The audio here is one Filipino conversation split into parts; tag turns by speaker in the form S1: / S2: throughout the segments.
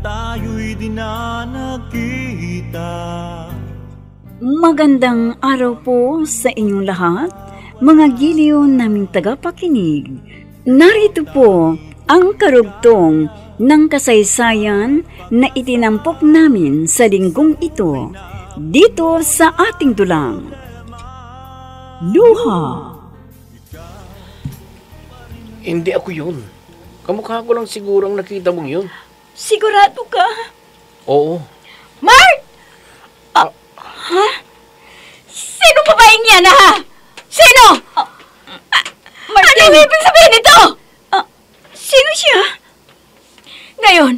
S1: tayo'y di na nagkita.
S2: Magandang araw po sa inyong lahat, mga giliw naming tagapakinig. Narito po ang karugtong ng kasaysayan na itinampok namin sa linggong ito, dito sa ating dulang. Luha.
S3: Hindi ako yun. Kamukha ko lang siguro ang nakita mong yun.
S4: Sigurado ka?
S3: Oo.
S4: Mark! Ha? Sino babaeng yan, ha? Sino? Martin! Ano ibig sabihin nito? Sino siya? Ngayon,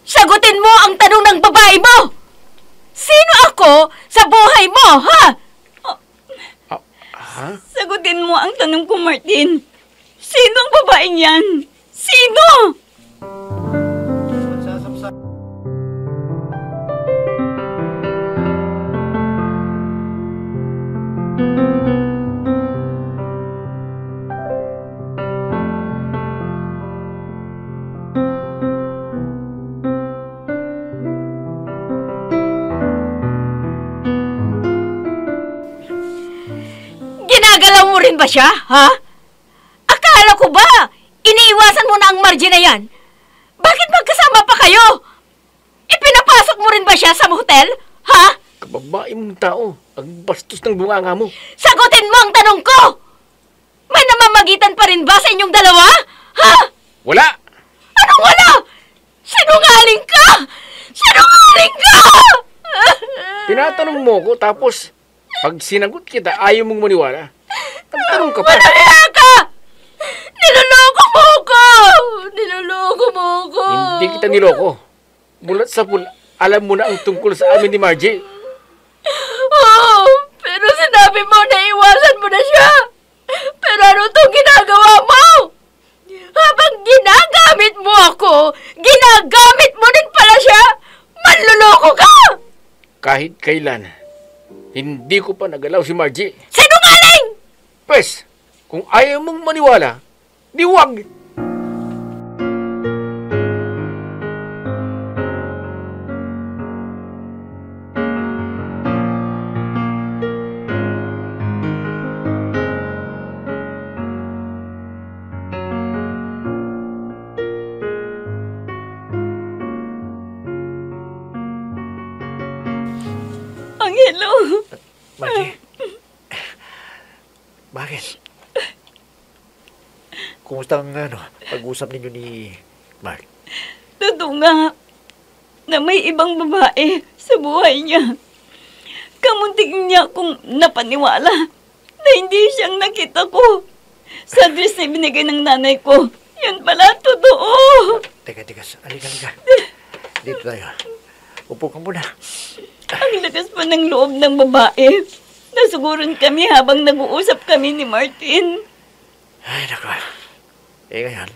S4: sagutin mo ang tanong ng babae mo! Sino ako sa buhay mo, ha?
S3: Ha?
S4: Sagutin mo ang tanong ko, Martin. Sino ang babaeng yan? Sino? Ginagalaw mo rin ba siya, ha? Akala ko ba, iniiwasan mo na ang Margie na yan? Bakit magkasama pa kayo? Ipinapasok mo rin ba siya sa motel, ha?
S3: Kababae mong tao. Ang bastos ng bunganga mo.
S4: Sagutin mo ang tanong ko! May namamagitan pa rin ba sa inyong dalawa? Ha?
S3: Wala!
S4: Anong wala? Sinungaling ka! Sinungaling ka!
S3: Tinatanong mo ko tapos pag sinagot kita ayaw mong maniwala. Tanong ka pa.
S4: Manaliya ka! Niloloko mo ko! Niloloko mo ko!
S3: Hindi kita niloko. Mulat sa pula, alam mo na ang tungkol sa amin ni Margie.
S4: Oh, pero sinabi mo na iwasan mo na siya. Pero ano itong ginagawa mo? Habang ginagamit mo ako, ginagamit mo din pala siya. Manluloko ka!
S3: Kahit kailan, hindi ko pa nagalaw si Margie.
S4: Sinungaling!
S3: Pwes, kung ayaw mong maniwala, di wag!
S4: Angelo!
S5: Margie, bakit? Kumusta ang pag-usap ninyo ni Mark?
S4: Totoo nga na may ibang babae sa buhay niya. Kamuntik niya akong napaniwala na hindi siyang nakita ko sa address na binigay ng nanay ko. Yan pala, totoo.
S5: Teka. Halika. Dito tayo. Upo ka muna.
S4: Ang lakas pa ng loob ng babae. Nasuguran kami habang nag-uusap kami ni Martin.
S5: Ay, naku. Ngayon,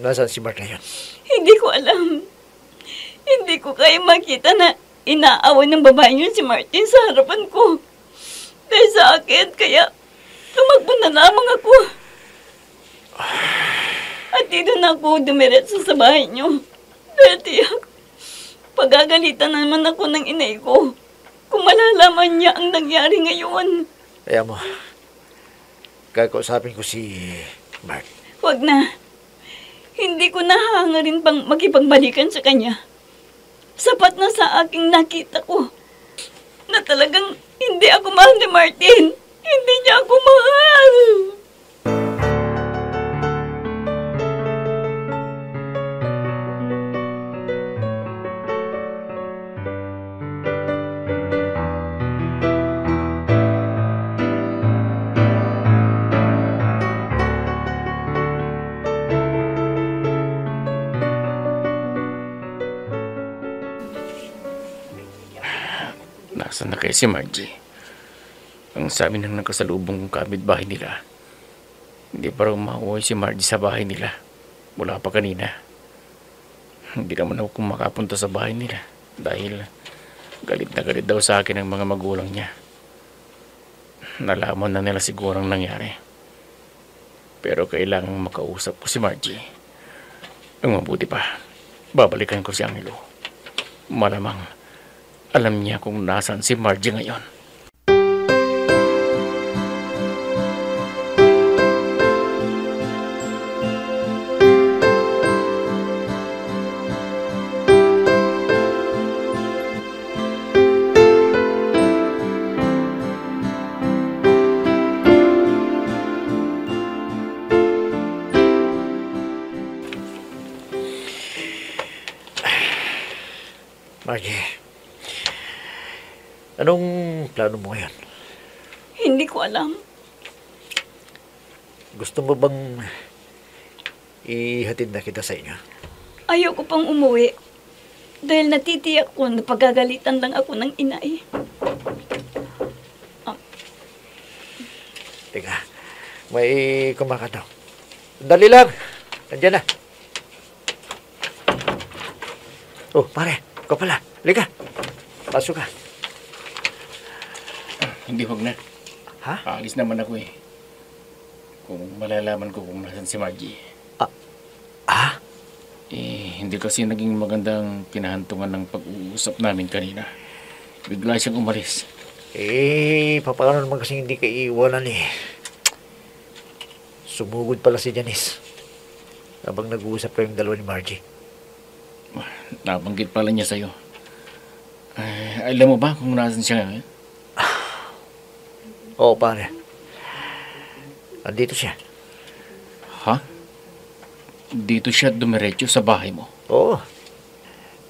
S5: nasaan si Mark ngayon?
S4: Hindi ko alam. Hindi ko kaya makita na inaaway ng babae niyo si Martin sa harapan ko. Dahil sa akin, kaya tumakbo na lamang ako. At dito na ako dumiretso sa bahay niyo. Dahil tiyak, pagagalitan naman ako ng inay ko kung malalaman niya ang nangyari ngayon.
S5: Kaya mo, kakausapin ko si Mark.
S4: Huwag na. Hindi ko nahangarin pang makipagbalikan sa kanya. Sapat na sa aking nakita ko na talagang hindi ako mahal ni Martin. Hindi niya ako mahal.
S3: Nasaan na kaya si Margie? Ang sabi ng nagkasalubong kong kapitbahay nila, hindi pa raw mauwi si Margie sa bahay nila. Mula pa kanina. Hindi naman ako makapunta sa bahay nila dahil galit na galit daw sa akin ang mga magulang niya. Nalaman na nila siguro ang nangyari. Pero kailangang makausap ko si Margie. Ang mabuti pa, babalikan ko si Angelo. Malamang alam niya kung nasan si Margie ngayon.
S5: Margie, anong plano mo ngayon?
S4: Hindi ko alam.
S5: Gusto mo bang ihatid na kita sa inyo?
S4: Ayoko pang umuwi. Dahil natitiyak ko na pagagalitan lang ako ng inay.
S5: Teka, may kumakataw. Dali lang! Nandiyan na. Oh, pare, ikaw pala. Halika. Pasok ka.
S3: Hindi, wag na.
S5: Ha?
S3: Aalis naman ako eh. Kung malalaman ko kung nasan si Margie. Hindi kasi naging magandang kinahantungan ng pag-uusap namin kanina. Bigla siyang umalis.
S5: Paano naman kasi hindi ka iiwanan eh. Sumugod pala si Janice. Habang nag-uusap kayong dalawa ni Margie.
S3: Nabanggit pala niya sa'yo. Alam mo ba kung nasan siya ngayon?
S5: Oo, pare. Andito siya.
S3: Ha? Dito siya dumiretso sa bahay mo?
S5: Oo.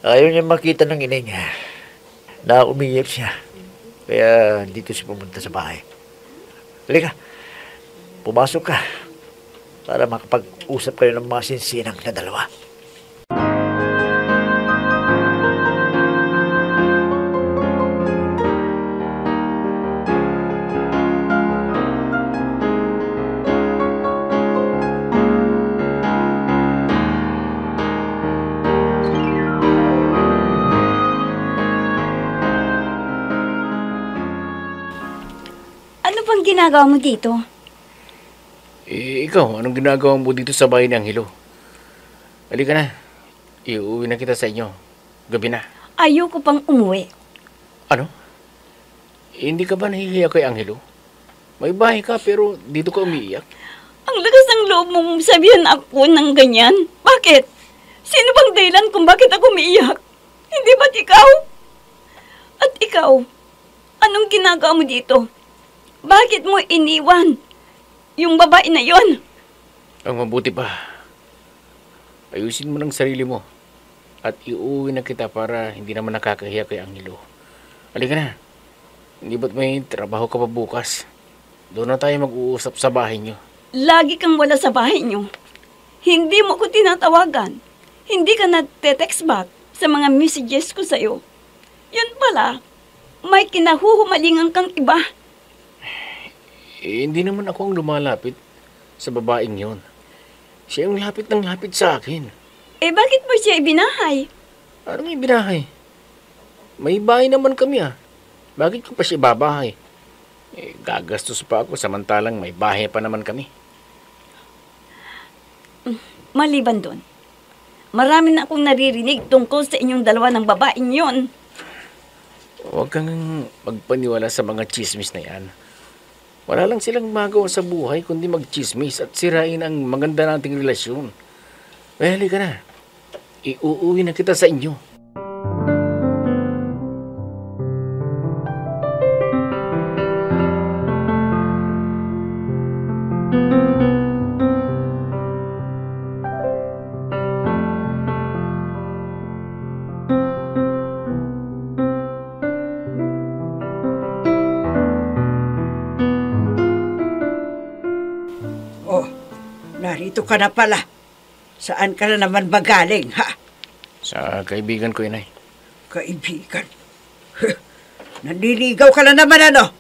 S5: Ayaw niya makita ng inay niya. Na umiyak siya. Kaya dito siya pumunta sa bahay. Halika. Pumasok ka. Para makapag-usap kayo ng mga sinsinang na dalawa.
S4: Ano bang ginagawa mo dito?
S3: Ikaw, anong ginagawa mo dito sa bahay ni Angelo? Halika na. Iuwi na kita sa inyo. Gabi na.
S4: Ayoko pang umuwi.
S3: Ano? Hindi ka ba nahihiya kay Angelo? May bahay ka pero dito ka umiiyak.
S4: Ang lakas ng loob mong sabihan ako ng ganyan. Bakit? Sino bang dahilan kung bakit ako umiiyak? Hindi ba't ikaw? At ikaw, anong ginagawa mo dito? Bakit mo iniwan yung babae na yon?
S3: Ang mabuti pa, ayusin mo ng sarili mo at iuwi na kita para hindi naman nakakahiya kay Angelo. Halika na. Hindi ba't may trabaho ka pa bukas? Doon na tayo mag-uusap sa bahay niyo.
S4: Lagi kang wala sa bahay niyo. Hindi mo ko tinatawagan. Hindi ka nagte-text back sa mga messages ko sa'yo. Yun pala, may kinahuhumalingan kang iba.
S3: Hindi naman ako ang lumalapit sa babaeng yon. Siya ang lapit ng lapit sa akin.
S4: Bakit mo siya ibinahay?
S3: Anong ibinahay? May bahay naman kami ah. Bakit ko pa siya babahay? Gagastos pa ako samantalang may bahay pa naman kami.
S4: Maliban doon, marami na akong naririnig tungkol sa inyong dalawa ng babaeng yon.
S3: Huwag kang magpaniwala sa mga chismis na yan. Wala lang silang magawa sa buhay kundi magchismis at sirain ang maganda nating relasyon. Kaya halika na. Iuuwi na kita sa inyo.
S6: Narito ka na pala. Saan ka na naman ba galing, ha?
S3: Sa kaibigan ko, inay.
S6: Kaibigan? Nanliligaw ka na naman, ano?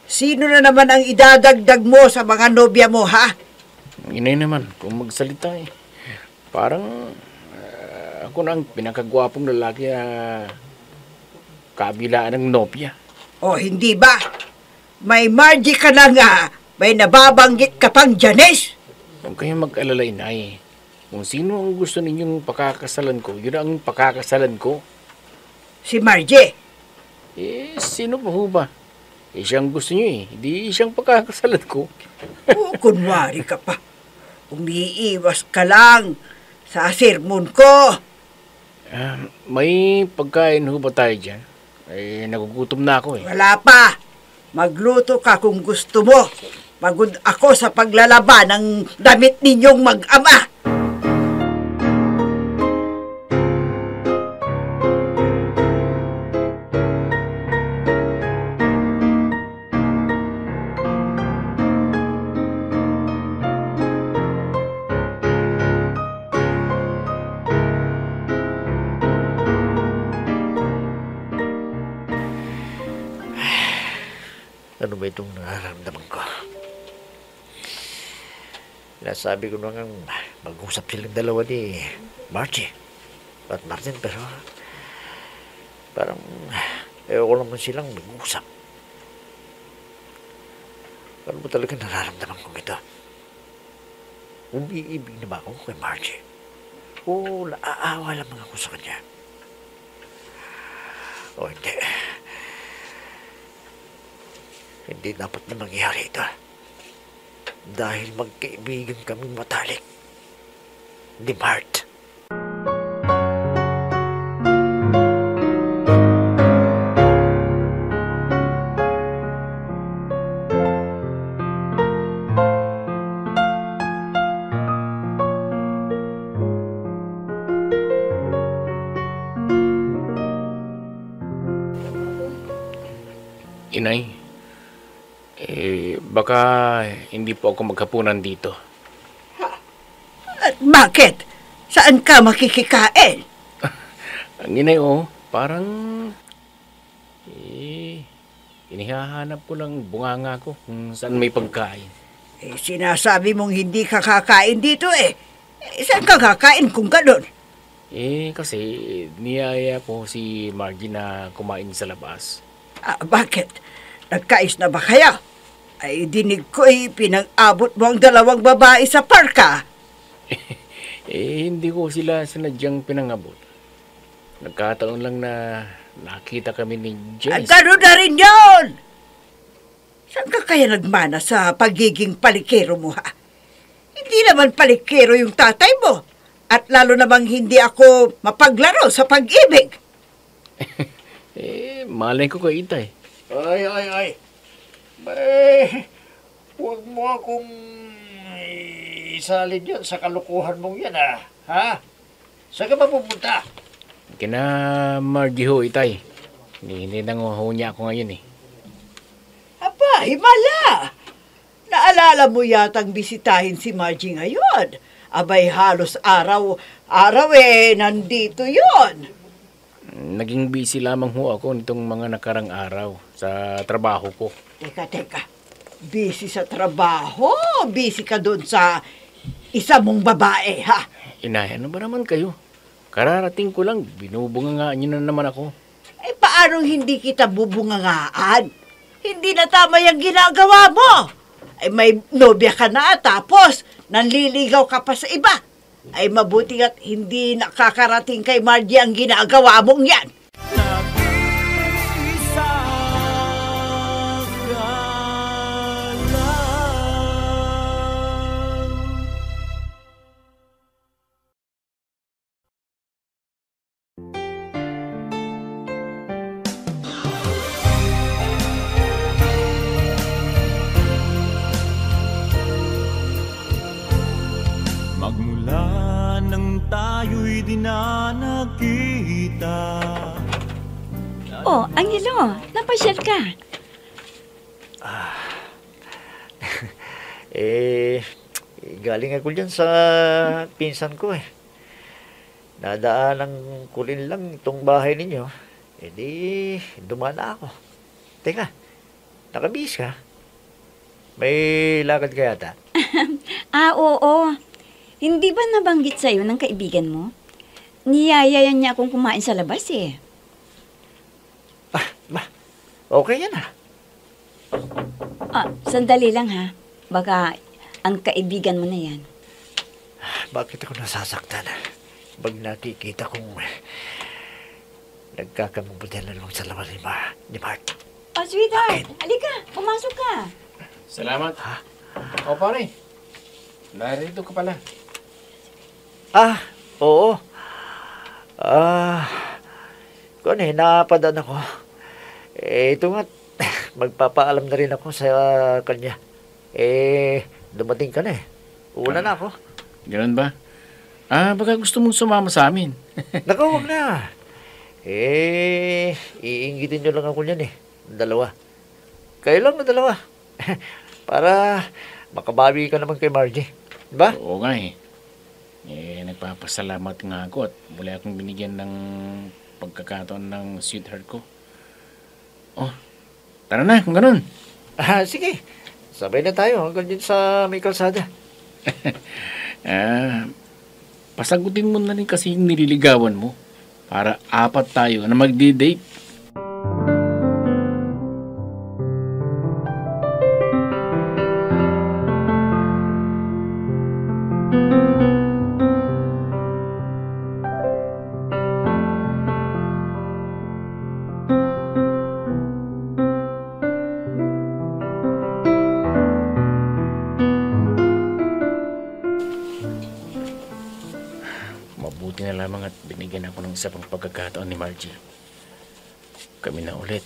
S6: Sino na naman ang idadagdag mo sa mga nobya mo, ha?
S3: Inay naman, kung magsalita eh. Parang ako na ang pinakagwapong lalaki na kabilaan ng nobya.
S6: O, hindi ba? May Margie ka na nga. May nababanggit ka pang Janice.
S3: Huwag kayong mag-alala, inay. Kung sino ang gusto ninyong pakakasalan ko, yun ang pakakasalan ko.
S6: Si Margie.
S3: Sino pa ho ba? Siyang gusto niyo Hindi siyang pakakasalan ko.
S6: O, kunwari ka pa. Umiiwas ka lang sa sermon ko.
S3: May pagkain ho ba tayo dyan? Nagugutom na ako
S6: Wala pa. Magluto ka kung gusto mo. Pagod ako sa paglalaba ng damit ninyong mag-ama.
S5: Ano ba itong nararamdaman ko? Nasabi ko nang mag-usap silang dalawa ni Margie at Martin, pero parang ko naman silang mag-usap. Ano ba talaga nararamdaman ko ito? Umiibig na ba ako kay Margie? O naaawa lamang ako sa kanya? O hindi. Hindi dapat na mangyari ito. Dahil magkaibigan kaming matalik ni Mart.
S3: Inay, baka hindi po ako maghapunan dito.
S6: At bakit? Saan ka makikikain?
S3: Ang inay, parang inihahanap ko lang bunganga ko kung saan may pagkain.
S6: Sinasabi mong hindi ka kakain dito saan ka kakain kung gano'n?
S3: Kasi niyaya po si Margie na kumain sa labas.
S6: Bakit? Nagkais na ba kaya? Ay dinig ko pinang-abot mo ang dalawang babae sa parka.
S3: Hindi ko sila sinadyang pinangabot. Nagkataon lang na nakita kami ni Jess.
S6: Gano'n na rin yun! Saan ka kaya nagmana sa pagiging palikero mo, ha? Hindi naman palikero yung tatay mo. At lalo namang hindi ako mapaglaro sa pag-ibig.
S3: Malay ko kay Itay.
S5: Ay. Huwag mo akong isalin yan sa kalukuhan mong yan, ha? Saan ka ba pupunta?
S3: Kina Margie ho, Itay. Hindi nanguho niya ako ngayon
S6: Aba, himala! Naalala mo yatang bisitahin si Margie ngayon. Abay, halos araw nandito yon.
S3: Naging busy lamang ho ako nitong mga nakarang araw sa trabaho ko.
S6: Teka. Busy sa trabaho? Busy ka doon sa isa mong babae, ha?
S3: Inay, ano ba naman kayo? Kararating ko lang, binubungangaan niyo na naman ako.
S6: Paano hindi kita bubungangaan? Hindi na tama yung ginagawa mo. May nobya ka na tapos nanliligaw ka pa sa iba. Mabuti at hindi nakakarating kay Margie ang ginagawa mong yan.
S1: Nag-isa ka lang. Magmula nang tayo'y di na nakita.
S2: Oh, Angelo, napasyal ka.
S5: Galing ako dyan sa pinsan ko Nadaanan ko rin lang itong bahay ninyo. Di, dumana ako. Teka, nakabihis ka? May lakad ka yata?
S2: Oo. Hindi ba nabanggit sa'yo ng kaibigan mo? Niyayayan niya akong kumain sa labas
S5: Okay yan
S2: Sandali lang ha. Baka ang kaibigan mo na yan.
S5: bakit ako nasasaktan pag nakikita kong nagkakamubuti na lang sa laman ni Mark.
S2: Oh, sweetheart, halika, pumasok ka.
S3: Salamat. O pare, narito ka pala.
S5: Oo. Kung napadaan ako. Ito nga, magpapaalam na rin ako sa kanya. Dumating ka na Una na ako.
S3: Ganun ba? Baka gusto mong sumama sa amin.
S5: Naku, wag na. Iingitin nyo lang ako niyan Dalawa. Kayo lang na dalawa. Para makabawi ka naman kay Margie. Diba?
S3: Oo nga nagpapasalamat nga ako at muli akong binigyan ng pagkakataon ng sweetheart ko. Oh, tara na kung ganun.
S5: Sige. Sabay na tayo hanggang din sa may kalsada.
S3: Pasagutin mo na rin kasi yung nililigawan mo para 4 tayo na magdi-date. Mabuti na lamang at binigyan ako ng isa pang pagkakataon ni Margie. Kami na ulit.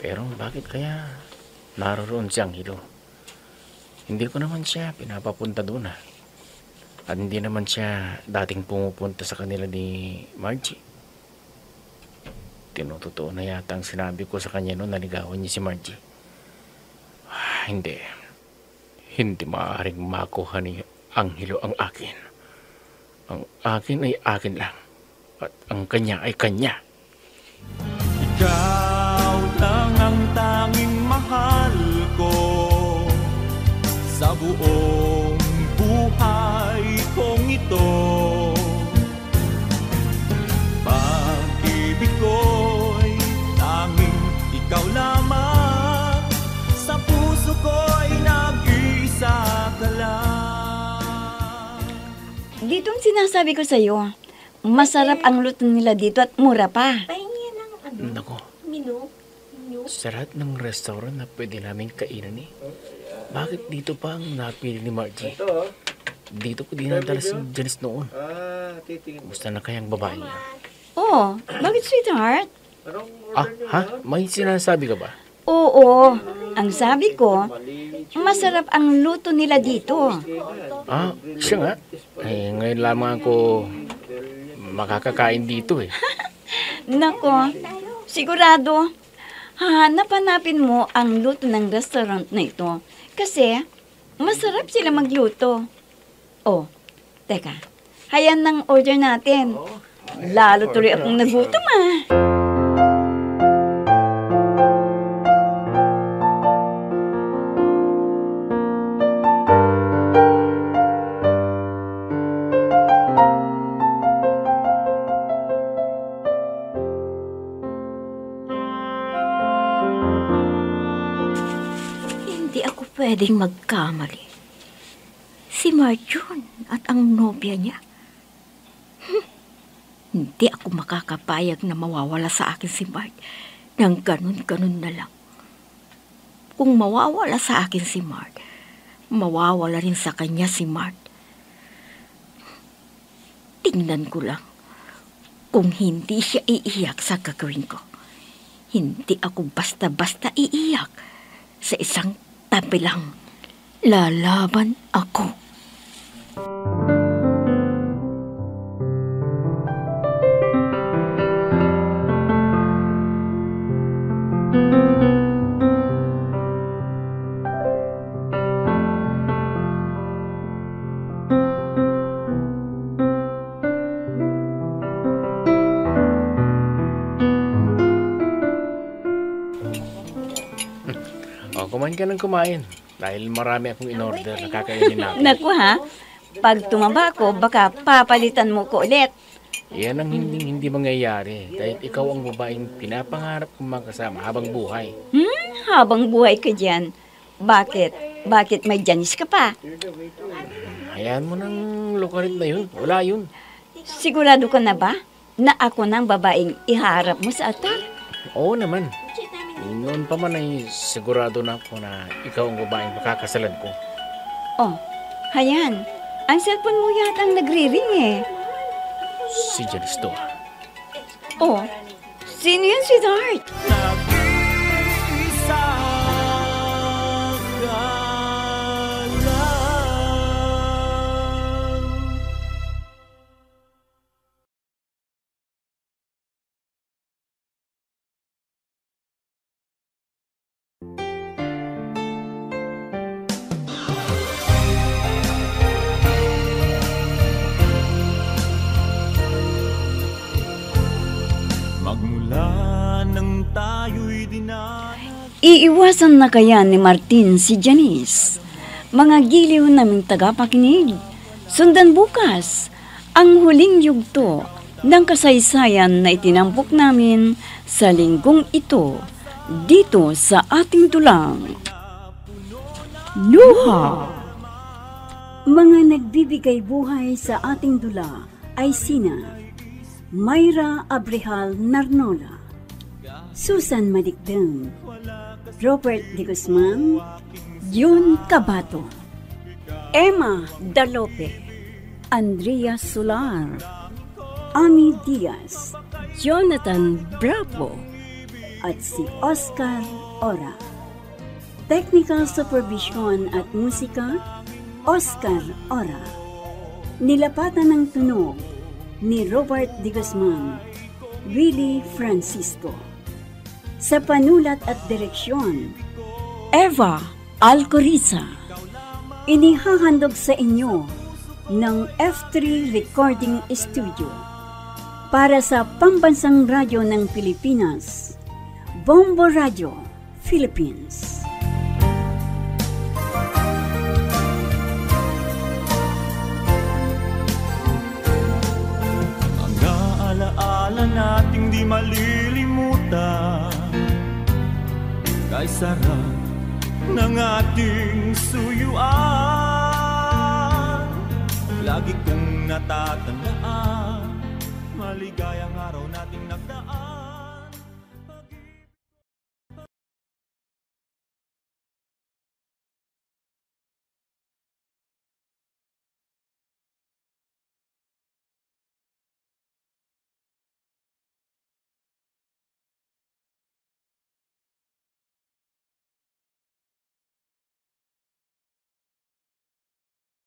S3: Pero bakit kaya naroon si Angelo? Hindi ko naman siya pinapapunta doon At hindi naman siya dating pumupunta sa kanila ni Margie. Tinutotoo na yata ang sinabi ko sa kanya noon naligawan niya si Margie. Hindi. Hindi maaaring makuha ni Angelo ang akin. Ang akin ay akin lang. At ang kanya ay kanya.
S1: Ikaw lang ang tanging mahal ko sa buong buhay kong ito. Pag-ibig ko'y tanging ikaw lamang. Sa puso ko'y nag-iisa ka lang.
S2: Ditong sinasabi ko sa'yo, masarap ang luto nila dito at mura pa.
S4: Pahingi ng
S3: Nako,
S4: menu.
S3: sa lahat ng restaurant na pwede namin kainan bakit dito pa ang napili ni Margie? Dito ko dinadala si Janice noon. Kumusta na kayang babae niya?
S2: Oh, bakit sweetheart?
S3: May sinasabi ka ba?
S2: Oo, ang sabi ko, masarap ang luto nila dito.
S3: Siya nga. Ngayon lamang ako makakakain dito
S2: Nako, sigurado, hanap-hanapin mo ang luto ng restaurant na ito. Kasi, masarap sila magluto. Oh, teka, hayan ng order natin. Lalo tuloy akong nagutom
S4: Pwedeng magkamali. Si Marjon at ang nobya niya. Hindi ako makakapayag na mawawala sa akin si Mart nang ganun-ganun na lang. Kung mawawala sa akin si Mart, mawawala rin sa kanya si Mart. Tingnan ko lang kung hindi siya iiyak sa gagawin ko. Hindi ako basta-basta iiyak sa isang tabi lang. Lalaban ako.
S3: Kumain ka ng kumain. Dahil marami akong in-order na kakainin natin.
S2: Naku pag tumaba ko, baka papalitan mo ko ulit.
S3: Yan ang hindi mangyayari. Dahil ikaw ang babaeng pinapangarap kong makasama habang buhay.
S2: Habang buhay ka dyan. Bakit? Bakit may Janice ka pa?
S3: Hayaan mo nang yung lokalit na yun. Wala yun.
S4: Sigurado ka na ba na ako ng babaeng iharap mo sa altar?
S3: Oo naman. Noon pa man ay sigurado na ako na ikaw ang babaeng makakasalan ko.
S4: Oh, hayan. Ang cellphone mo yata ang nagre-ring eh.
S3: Si Janice to.
S4: Oh, sino yan, sweetheart?
S1: Nag-iisa ka lang. Magmula nang tayo'y dinanag.
S2: Iiwasan na kaya ni Martin si Janice? Mga giliw naming tagapakinig, sundan bukas ang huling yugto ng kasaysayan na itinampok namin sa linggong ito dito sa ating tulang. Luha! Mga nagbibigay buhay sa ating dula ay sina Mayra Abrehal Narnola, Susan Madikdem, Robert De Guzman, Jun Cabato, Emma Dalope, Andrea Solar, Ami Diaz, Jonathan Bravo, at si Oscar Ora. Technical Supervision at Musika, Oscar Ora. Nilapatan ng tunog ni Robert De Guzman, Willie Francisco. Sa panulat at direksyon, Eva Alcoriza. Inihahandog sa inyo ng F3 Recording Studio para sa Pambansang Radyo ng Pilipinas, Bombo Radio, Philippines.
S1: Alaala nating di malilimutan, kay sarap ng ating suyuan. Lagi kong natatandaan, maligayang araw nating